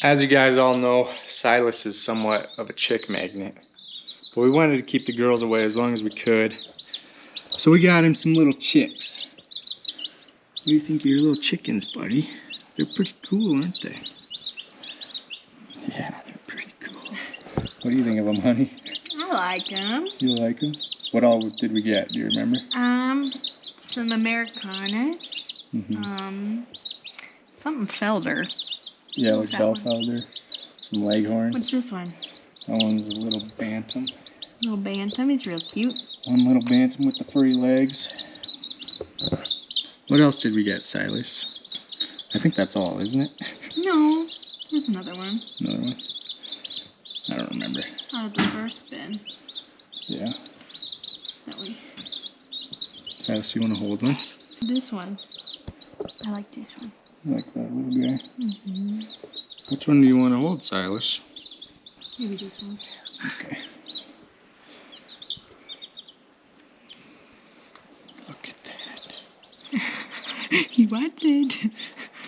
As you guys all know, Silas is somewhat of a chick magnet, but we wanted to keep the girls away as long as we could. So we got him some little chicks. What do you think of your little chickens, buddy? They're pretty cool, aren't they? Yeah, they're pretty cool. What do you think of them, honey? I like them. You like them? What all did we get? Do you remember? Some Americanas. Something Felder. Yeah, like Belfelder. Some Leghorns. What's this one? That one's a little bantam. Little bantam. He's real cute. One little bantam with the furry legs. What else did we get, Silas? I think that's all, isn't it? No. There's another one. Another one? I don't remember. Out of the first spin. Yeah. That way. Silas, do you want to hold one? This one. I like this one. You like that little guy? Which one do you want to hold, Silas? Maybe this one. Okay. Look at that. He wants it.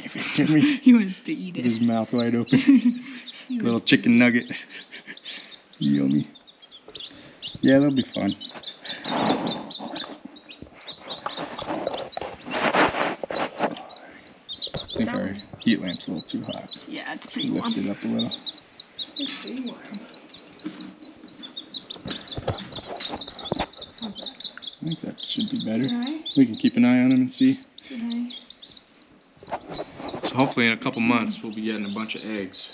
Give it to me. He wants to eat it. With his mouth wide open. Little chicken nugget. Yummy. Yeah, that'll be fun. I think our heat lamp's a little too hot. Yeah, it's pretty warm. Lift it up a little. It's pretty warm. How's that? I think that should be better. Alright. We can keep an eye on him and see. Okay. So hopefully in a couple months we'll be getting a bunch of eggs.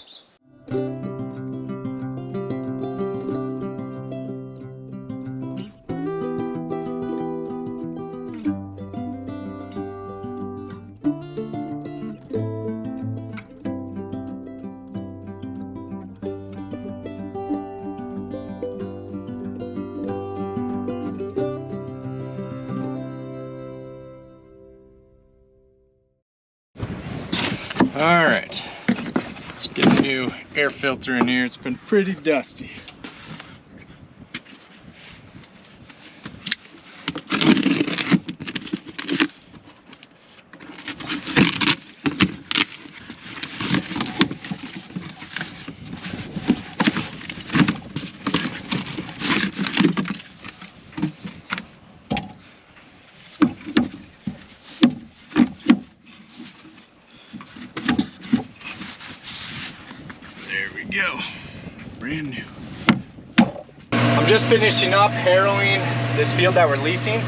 Alright, let's get a new air filter in here. It's been pretty dusty. Go. Brand new. I'm just finishing up harrowing this field that we're leasing,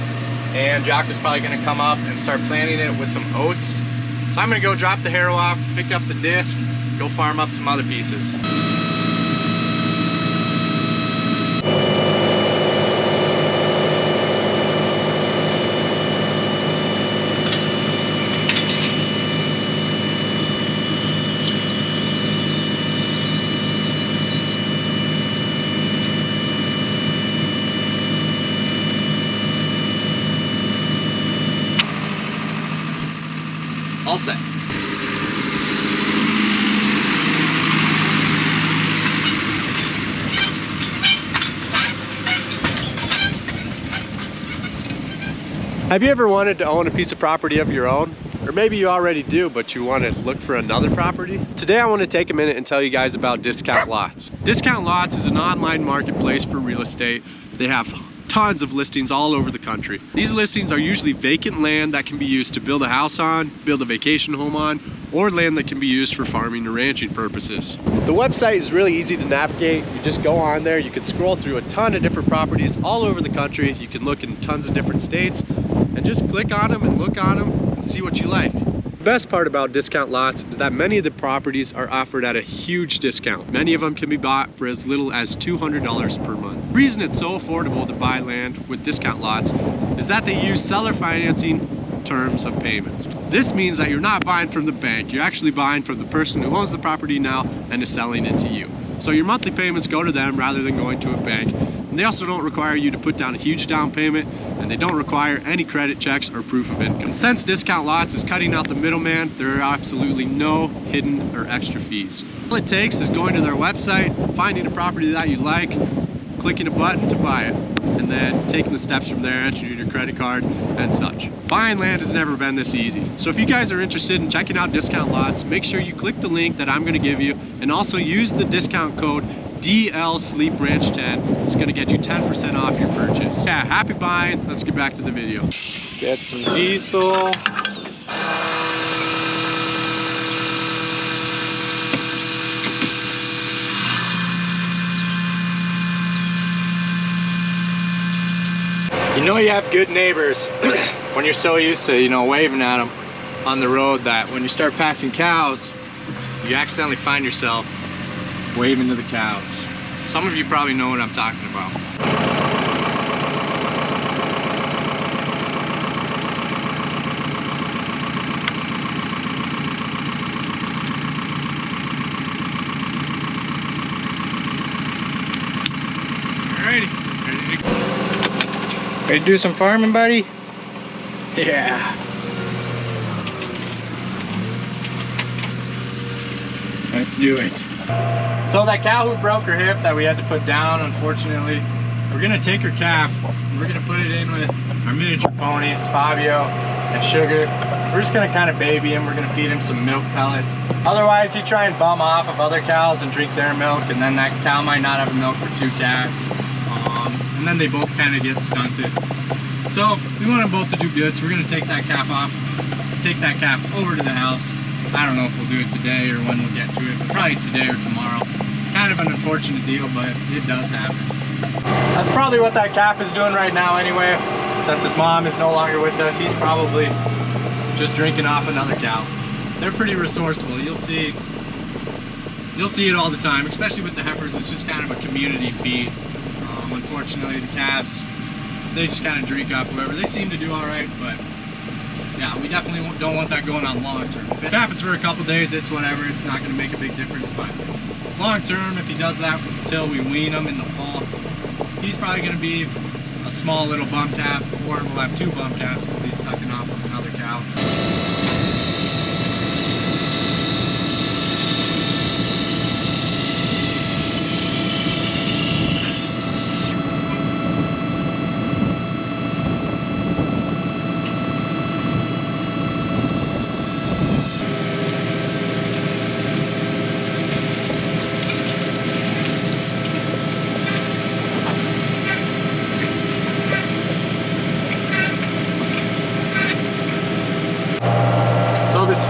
and Jaques is probably going to come up and start planting it with some oats. So I'm going to go drop the harrow off, pick up the disc, go farm up some other pieces. All set. Have you ever wanted to own a piece of property of your own? Or maybe you already do, but you want to look for another property? Today I want to take a minute and tell you guys about Discount Lots. Discount Lots is an online marketplace for real estate. They have tons of listings all over the country. These listings are usually vacant land that can be used to build a house on, build a vacation home on, or land that can be used for farming or ranching purposes. The website is really easy to navigate. You just go on there, you can scroll through a ton of different properties all over the country. You can look in tons of different states and just click on them and look on them and see what you like. The best part about Discount Lots is that many of the properties are offered at a huge discount. Many of them can be bought for as little as $200 per month. The reason it's so affordable to buy land with Discount Lots is that they use seller financing terms of payment. This means that you're not buying from the bank, you're actually buying from the person who owns the property now and is selling it to you. So your monthly payments go to them rather than going to a bank. And they also don't require you to put down a huge down payment, and they don't require any credit checks or proof of income. And since Discount Lots is cutting out the middleman, there are absolutely no hidden or extra fees. All it takes is going to their website, finding a property that you like, clicking a button to buy it, and then taking the steps from there, entering your credit card and such. Buying land has never been this easy. So if you guys are interested in checking out discount lots, make sure you click the link that I'm gonna give you, and also use the discount code DL Sleep Ranch 10. It's gonna get you 10% off your purchase. Yeah, happy buying. Let's get back to the video. Get some diesel. You know you have good neighbors when you're so used to, you know, waving at them on the road that when you start passing cows, you accidentally find yourself waving to the cows. Some of you probably know what I'm talking about. Alrighty, ready to do some farming, buddy? Yeah. Let's do it. So that cow who broke her hip that we had to put down, unfortunately, we're gonna take her calf and we're gonna put it in with our miniature ponies, Fabio and Sugar. We're just gonna kind of baby him. We're gonna feed him some milk pellets. Otherwise, he'd try and bum off of other cows and drink their milk, and then that cow might not have milk for 2 calves. And then they both kind of get stunted. So we want them both to do good, so we're gonna take that calf off, take that calf over to the house. I don't know if we'll do it today or when we'll get to it, but probably today or tomorrow. Kind of an unfortunate deal, but it does happen. That's probably what that calf is doing right now anyway. Since his mom is no longer with us, he's probably just drinking off another cow. They're pretty resourceful. You'll see it all the time, especially with the heifers. It's just kind of a community feed. Unfortunately, the calves, they just kind of drink off whoever. They seem to do all right, but yeah, we definitely don't want that going on long term. If it happens for a couple days, it's whatever. It's not going to make a big difference, but long term, if he does that until we wean him in the fall, he's probably going to be a small little bum calf, or we'll have 2 bum calves because he's sucking off of another cow.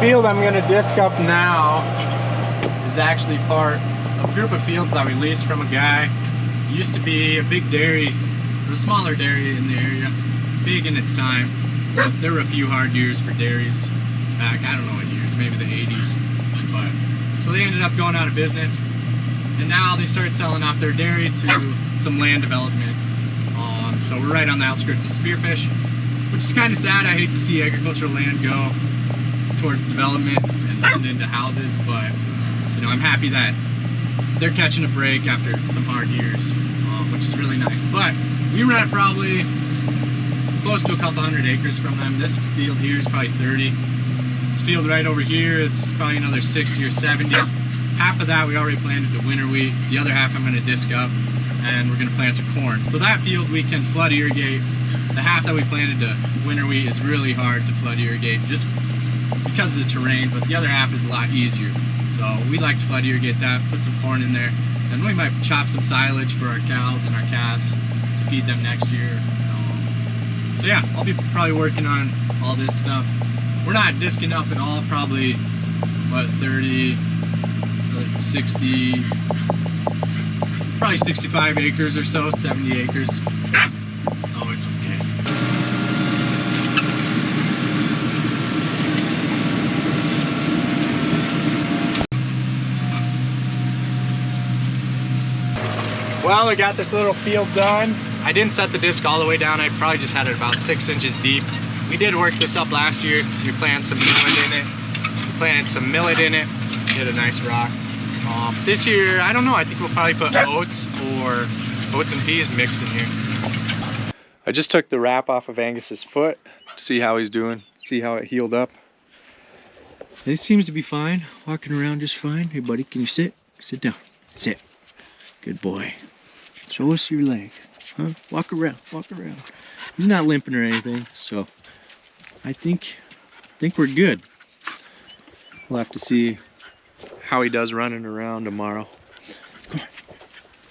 Field I'm going to disc up now is actually part of a group of fields that we leased from a guy. It used to be a big dairy, a smaller dairy in the area, big in its time. But there were a few hard years for dairies back, I don't know what years, maybe the 80s. But so they ended up going out of business, and now they started selling off their dairy to some land development. So we're right on the outskirts of Spearfish, which is kind of sad. I hate to see agricultural land go towards development and into houses, but you know, I'm happy that they're catching a break after some hard years, which is really nice. But we rent probably close to a couple hundred acres from them. This field here is probably 30. This field right over here is probably another 60 or 70. Half of that we already planted to winter wheat. The other half I'm going to disc up, and we're going to plant to corn. So that field we can flood irrigate. The half that we planted to winter wheat is really hard to flood irrigate, just because of the terrain, but the other half is a lot easier. So we like to flood irrigate that, put some corn in there, and we might chop some silage for our cows and our calves to feed them next year. So yeah, I'll be probably working on all this stuff. We're not disking up at all, probably what, 30, 60, probably 65 acres or so, 70 acres. Oh, it's okay. Well, I got this little field done. I didn't set the disc all the way down. I probably just had it about 6 inches deep. We did work this up last year. We planted some millet in it. Hit a nice rock. This year, I don't know. I think we'll probably put oats or oats and peas mix in here. I just took the wrap off of Angus's foot to see how he's doing. See how it healed up. He seems to be fine. Walking around just fine. Hey, buddy, can you sit? Sit down. Sit. Good boy. Show us your leg. Huh? Walk around, walk around. He's not limping or anything, so I think we're good. We'll have to see how he does running around tomorrow. Come on.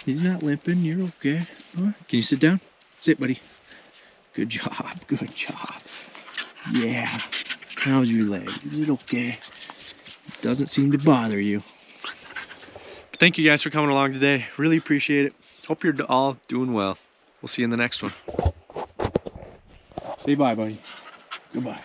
He's not limping, you're okay. Huh? Can you sit down? Sit, buddy. Good job, good job. Yeah. How's your leg? Is it okay? It doesn't seem to bother you. Thank you guys for coming along today. Really appreciate it. Hope you're all doing well. We'll see you in the next one. Say bye, buddy. Goodbye.